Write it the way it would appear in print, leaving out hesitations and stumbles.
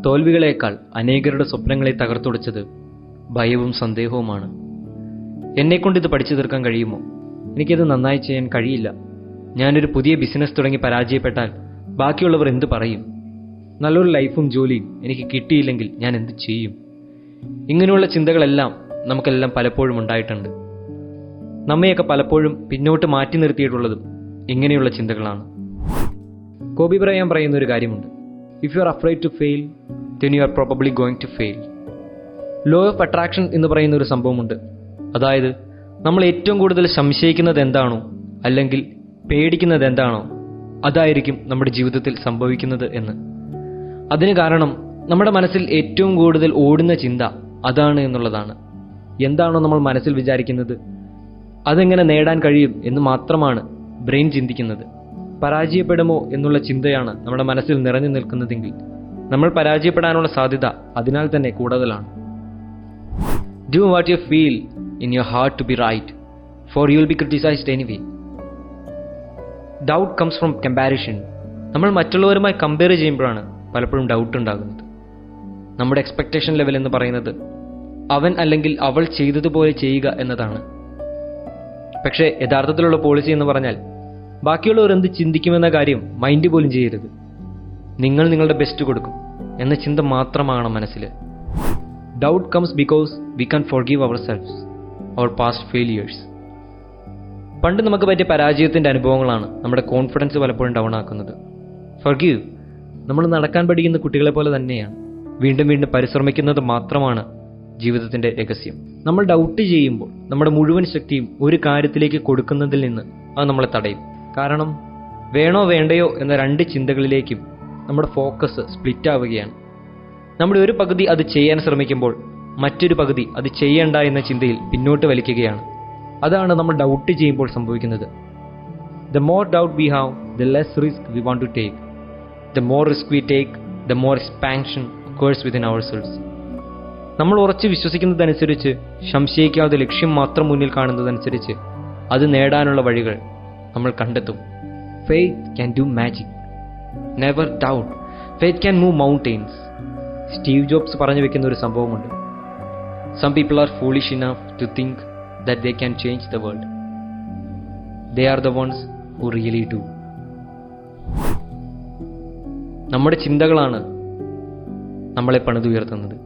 തോൽവികളേക്കാൾ അനേകരുടെ സ്വപ്നങ്ങളെ തകർത്തുടച്ചത് ഭയവും സന്ദേഹവുമാണ്. എന്നെക്കൊണ്ട് ഇത് പഠിച്ചു തീർക്കാൻ കഴിയുമോ? എനിക്കത് നന്നായി ചെയ്യാൻ കഴിയില്ല. ഞാനൊരു പുതിയ ബിസിനസ് തുടങ്ങി പരാജയപ്പെട്ടാൽ ബാക്കിയുള്ളവർ എന്ത് പറയും? നല്ലൊരു ലൈഫും ജോലിയും എനിക്ക് കിട്ടിയില്ലെങ്കിൽ ഞാൻ എന്ത് ചെയ്യും? ഇങ്ങനെയുള്ള ചിന്തകളെല്ലാം നമുക്കെല്ലാം പലപ്പോഴും ഉണ്ടായിട്ടുണ്ട്. നമ്മയൊക്കെ പലപ്പോഴും പിന്നോട്ട് മാറ്റി നിർത്തിയിട്ടുള്ളതും ഇങ്ങനെയുള്ള ചിന്തകളാണ്. കോബി ബ്രയാന്റ് പറയുന്ന ഒരു കാര്യമുണ്ട്: if you are afraid to fail, then you are probably going to fail. Law of attraction എന്ന് പറയുന്ന ഒരു സംഭവമുണ്ട്. അതായത് നമ്മൾ ഏറ്റവും കൂടുതൽ സംശയിക്കുന്നത് എന്താണോ അല്ലെങ്കിൽ പേടിക്കുന്നത് എന്താണോ അതായിരിക്കും നമ്മുടെ ജീവിതത്തിൽ സംഭവിക്കുന്നത് എന്ന്. അതിന് കാരണം നമ്മുടെ മനസ്സിൽ ഏറ്റവും കൂടുതൽ ഓടുന്ന ചിന്ത അതാണ് എന്നുള്ളതാണ്. എന്താണോ നമ്മൾ മനസ്സിൽ വിചാരിക്കുന്നത് അതെങ്ങനെ നേടാൻ കഴിയും എന്ന് മാത്രമാണ് ബ്രെയിൻ ചിന്തിക്കുന്നത്. പരാജയപ്പെടുമോ എന്നുള്ള ചിന്തയാണ് നമ്മുടെ മനസ്സിൽ നിറഞ്ഞു നിൽക്കുന്നതെങ്കിൽ നമ്മൾ പരാജയപ്പെടാനുള്ള സാധ്യത അതിനാൽ തന്നെ കൂടുതലാണ്. Do what you feel in your heart to be right, for you will be criticized anyway. Doubt comes from comparison. നമ്മൾ മറ്റുള്ളവരുമായി കമ്പയർ ചെയ്യുമ്പോഴാണ് പലപ്പോഴും ഡൗട്ട് ഉണ്ടാകുന്നത്. നമ്മുടെ എക്സ്പെക്ടേഷൻ ലെവൽ എന്ന് പറയുന്നത് അവൻ അല്ലെങ്കിൽ അവൾ ചെയ്തതുപോലെ ചെയ്യുക എന്നതാണ്. പക്ഷേ യഥാർത്ഥത്തിലുള്ള പോളിസി എന്ന് പറഞ്ഞാൽ ബാക്കിയുള്ളവർ എന്ത് ചിന്തിക്കുമെന്ന കാര്യം മൈൻഡ് പോലും ചെയ്യരുത്. നിങ്ങൾ നിങ്ങളുടെ ബെസ്റ്റ് കൊടുക്കും എന്ന ചിന്ത മാത്രമാണ് മനസ്സിൽ. Doubt comes because we can forgive ourselves, our past failures. പണ്ട് നമുക്ക് പറ്റിയ പരാജയത്തിൻ്റെ അനുഭവങ്ങളാണ് നമ്മുടെ കോൺഫിഡൻസ് പലപ്പോഴും ഡൗൺ ആക്കുന്നത്. ഫോർഗീവ് നമ്മൾ നടക്കാൻ പഠിക്കുന്ന കുട്ടികളെ പോലെ തന്നെയാണ്. വീണ്ടും വീണ്ടും പരിശ്രമിക്കുന്നത് മാത്രമാണ് ജീവിതത്തിൻ്റെ രഹസ്യം. നമ്മൾ ഡൗട്ട് ചെയ്യുമ്പോൾ നമ്മുടെ മുഴുവൻ ശക്തിയും ഒരു കാര്യത്തിലേക്ക് കൊടുക്കുന്നതിൽ നിന്ന് അത് നമ്മളെ തടയും. കാരണം വേണോ വേണ്ടയോ എന്ന രണ്ട് ചിന്തകളിലേക്കും നമ്മുടെ ഫോക്കസ് സ്പ്ലിറ്റ് ആവുകയാണ്. നമ്മുടെ ഒരു പകുതി അത് ചെയ്യാൻ ശ്രമിക്കുമ്പോൾ മറ്റൊരു പകുതി അത് ചെയ്യണ്ട എന്ന ചിന്തയിൽ പിന്നോട്ട് വലിക്കുകയാണ്. അതാണ് നമ്മൾ ഡൗട്ട് ചെയ്യുമ്പോൾ സംഭവിക്കുന്നത്. The more doubt we have, the less risk we want to take. The more risk we take, the more expansion occurs within ourselves. നമ്മൾ ഉറച്ചു വിശ്വസിക്കുന്നതനുസരിച്ച്, സംശയിക്കാതെ ലക്ഷ്യം മാത്രം മുന്നിൽ കാണുന്നതനുസരിച്ച് അത് നേടാനുള്ള വഴികൾ നമ്മൾ കണ്ടെത്തും. Faith can do magic. Never doubt. Faith can move mountains. Steve jobs പറഞ്ഞു വെക്കുന്ന ഒരു സംഭവമുണ്ട്. Some people are foolish enough to think that they can change the world. They are the ones who really do. നമ്മുടെ ചിന്തകളാണ് നമ്മളെ പണിതുയർത്തുന്നത്.